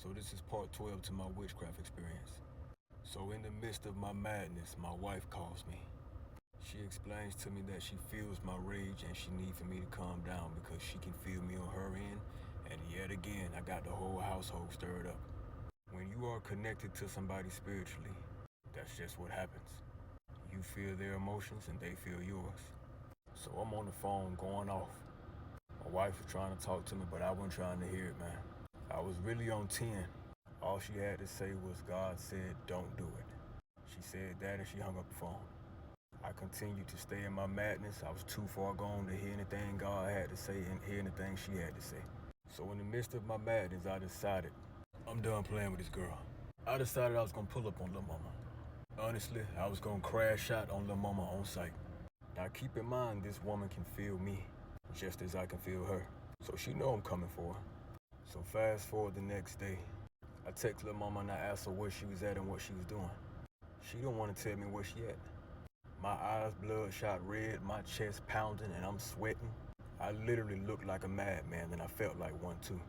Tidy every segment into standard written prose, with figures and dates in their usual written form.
So this is part 12 to my witchcraft experience. So in the midst of my madness, my wife calls me. She explains to me that she feels my rage and she needs for me to calm down because she can feel me on her end. And yet again, I got the whole household stirred up. When you are connected to somebody spiritually, that's just what happens. You feel their emotions and they feel yours. So I'm on the phone going off. My wife was trying to talk to me, but I wasn't trying to hear it, man. I was really on 10. All she had to say was, God said, don't do it. She said that and she hung up the phone. I continued to stay in my madness. I was too far gone to hear anything God had to say and hear anything she had to say. So in the midst of my madness, I decided, I'm done playing with this girl. I decided I was gonna pull up on Lil Mama. Honestly, I was gonna crash out on Lil Mama on sight. Now keep in mind, this woman can feel me just as I can feel her. So she know I'm coming for her. So fast forward the next day, I text Lil Mama and I asked her where she was at and what she was doing. She don't want to tell me where she at. My eyes bloodshot red, my chest pounding, and I'm sweating. I literally looked like a madman, and I felt like one too.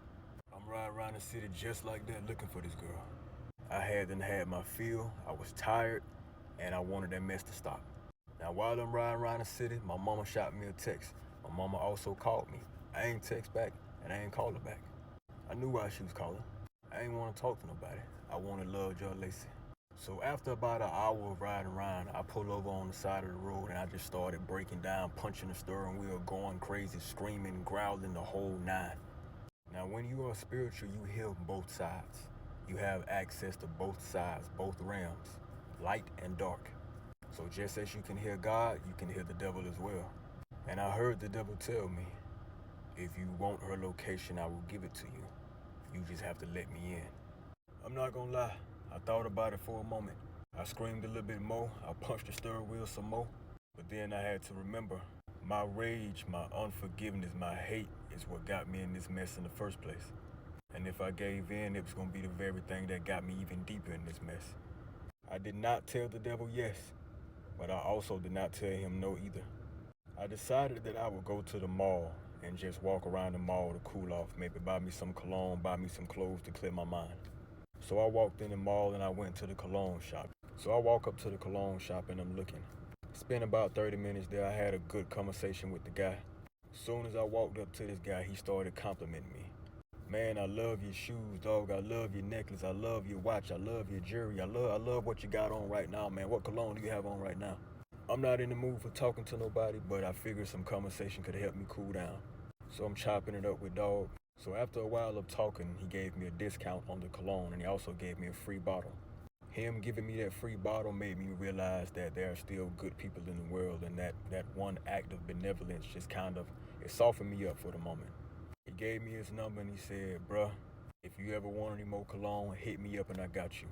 I'm riding around the city just like that looking for this girl. I hadn't had my fill, I was tired, and I wanted that mess to stop. Now while I'm riding around the city, my mama shot me a text. My mama also called me. I ain't text back, and I ain't called her back. I knew why she was calling. I ain't want to talk to nobody. I wanted love, Joe Lacey. So after about an hour of riding around, I pulled over on the side of the road and I just started breaking down, punching the steering wheel, going crazy, screaming, growling, the whole nine. Now when you are spiritual, you hear both sides. You have access to both sides, both realms, light and dark. So just as you can hear God, you can hear the devil as well. And I heard the devil tell me, if you want her location, I will give it to you. You just have to let me in. I'm not gonna lie, I thought about it for a moment. I screamed a little bit more, I punched the steering wheel some more, but then I had to remember, my rage, my unforgiveness, my hate is what got me in this mess in the first place. And if I gave in, it was gonna be the very thing that got me even deeper in this mess. I did not tell the devil yes, but I also did not tell him no either. I decided that I would go to the mall and just walk around the mall to cool off, maybe buy me some cologne, buy me some clothes to clear my mind. So I walked in the mall and I went to the cologne shop. So I walk up to the cologne shop and I'm looking. Spent about 30 minutes there. I had a good conversation with the guy. As soon as I walked up to this guy, he started complimenting me. Man, I love your shoes, dog. I love your necklace. I love your watch. I love your jewelry. I love what you got on right now, man. What cologne do you have on right now? I'm not in the mood for talking to nobody, but I figured some conversation could help me cool down. So I'm chopping it up with dog. So after a while of talking, he gave me a discount on the cologne and he also gave me a free bottle. Him giving me that free bottle made me realize that there are still good people in the world, and that one act of benevolence just kind of, it softened me up for the moment. He gave me his number and he said, bruh, if you ever want any more cologne, hit me up and I got you.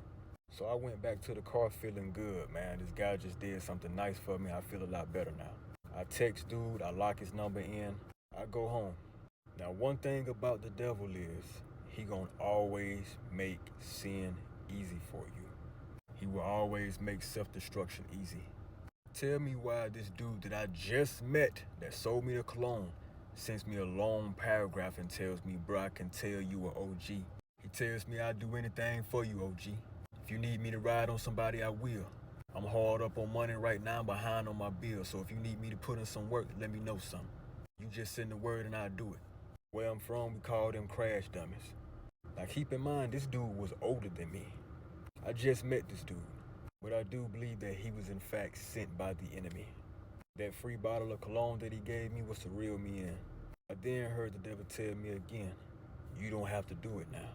So I went back to the car feeling good, man. This guy just did something nice for me. I feel a lot better now. I text dude, I lock his number in, I go home. Now one thing about the devil is, he gonna always make sin easy for you. He will always make self-destruction easy. Tell me why this dude that I just met that sold me the cologne sends me a long paragraph and tells me, bro, I can tell you an OG. He tells me I'd do anything for you, OG. If you need me to ride on somebody, I will. I'm hard up on money right now, behind on my bills, so if you need me to put in some work, let me know something. You just send the word and I'll do it. Where I'm from, we call them crash dummies. Now keep in mind, this dude was older than me. I just met this dude, but I do believe that he was in fact sent by the enemy. That free bottle of cologne that he gave me was to reel me in. I then heard the devil tell me again, you don't have to do it now.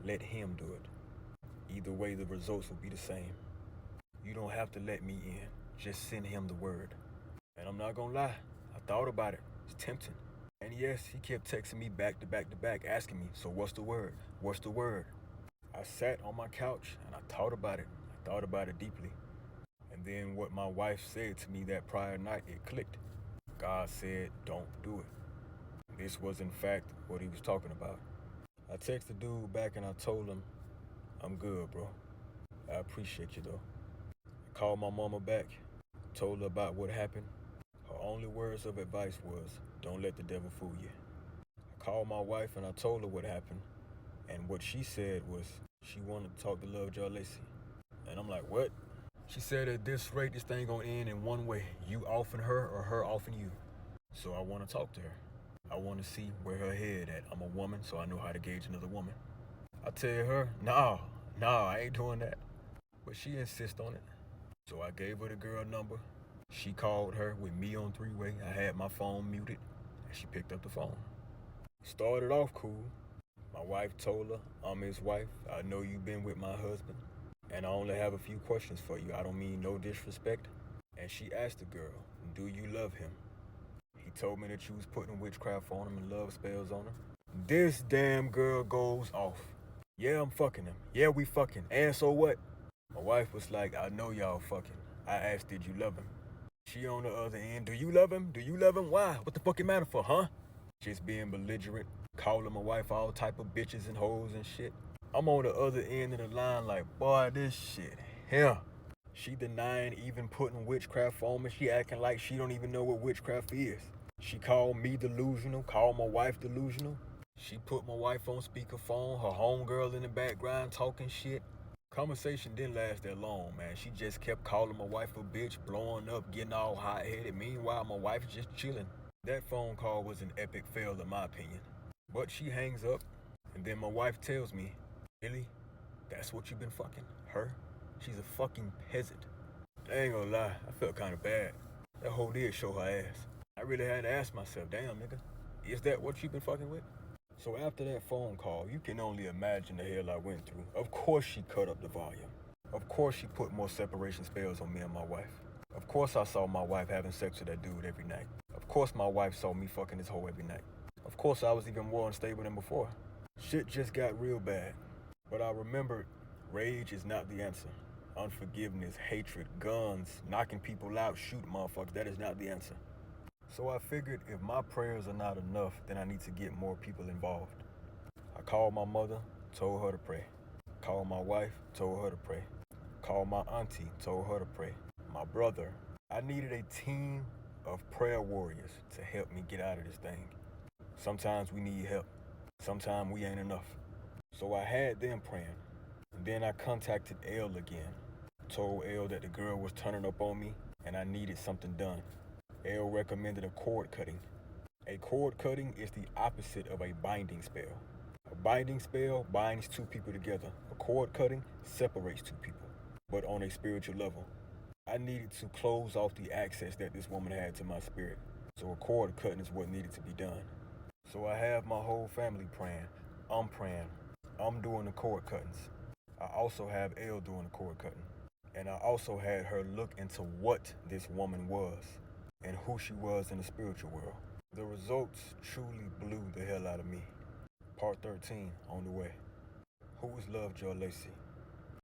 Let him do it. Either way, the results will be the same. You don't have to let me in. Just send him the word. And I'm not gonna lie, I thought about it. It's tempting. And yes, he kept texting me back to back to back, asking me, so what's the word? What's the word? I sat on my couch and I thought about it. I thought about it deeply. And then what my wife said to me that prior night, it clicked. God said, don't do it. This was in fact what he was talking about. I texted dude back and I told him, I'm good, bro. I appreciate you though. I called my mama back, told her about what happened. Her only words of advice was, don't let the devil fool you. I called my wife and I told her what happened. And what she said was she wanted to talk to Lovejoy Lacey. And I'm like, what? She said at this rate, this thing gonna end in one way. You offing her or her offing you. So I want to talk to her. I want to see where her head at. I'm a woman, so I know how to gauge another woman. I tell her, nah, I ain't doing that. But she insists on it. So I gave her the girl number. She called her with me on three-way. I had my phone muted, and she picked up the phone. Started off cool. My wife told her, I'm his wife. I know you've been with my husband, and I only have a few questions for you. I don't mean no disrespect. And she asked the girl, do you love him? He told me that you was putting witchcraft on him and love spells on him. This damn girl goes off. Yeah, I'm fucking him. Yeah, we fucking. And so what? My wife was like, I know y'all fucking. I asked, did you love him? She on the other end, do you love him? Do you love him? Why? What the fuck it matter for, huh? Just being belligerent, calling my wife all type of bitches and hoes and shit. I'm on the other end of the line like, boy, this shit, yeah. She denying even putting witchcraft on me. She acting like she don't even know what witchcraft is. She called me delusional, called my wife delusional. She put my wife on speakerphone, her homegirl in the background talking shit. Conversation didn't last that long, man. She just kept calling my wife a bitch, blowing up, getting all hot-headed. Meanwhile, my wife just chilling. That phone call was an epic fail in my opinion. But she hangs up, and then my wife tells me, really? That's what you been fucking? Her? She's a fucking peasant. I ain't gonna lie, I felt kinda bad. That hoe did show her ass. I really had to ask myself, damn nigga, is that what you been fucking with? So after that phone call, you can only imagine the hell I went through. Of course she cut up the volume. Of course she put more separation spells on me and my wife. Of course I saw my wife having sex with that dude every night. Of course my wife saw me fucking this hoe every night. Of course I was even more unstable than before. Shit just got real bad. But I remembered, rage is not the answer. Unforgiveness, hatred, guns, knocking people out, shooting motherfuckers, that is not the answer. So I figured if my prayers are not enough, then I need to get more people involved. I called my mother, told her to pray. Called my wife, told her to pray. Called my auntie, told her to pray. My brother. I needed a team of prayer warriors to help me get out of this thing. Sometimes we need help. Sometimes we ain't enough. So I had them praying. And then I contacted Elle again. Told Elle that the girl was turning up on me and I needed something done. Elle recommended a cord cutting. A cord cutting is the opposite of a binding spell. A binding spell binds two people together. A cord cutting separates two people, but on a spiritual level. I needed to close off the access that this woman had to my spirit. So a cord cutting is what needed to be done. So I have my whole family praying. I'm praying. I'm doing the cord cuttings. I also have Elle doing the cord cutting. And I also had her look into what this woman was and who she was in the spiritual world. The results truly blew the hell out of me. Part 13 on the way. Who is Lovejoy Lacey?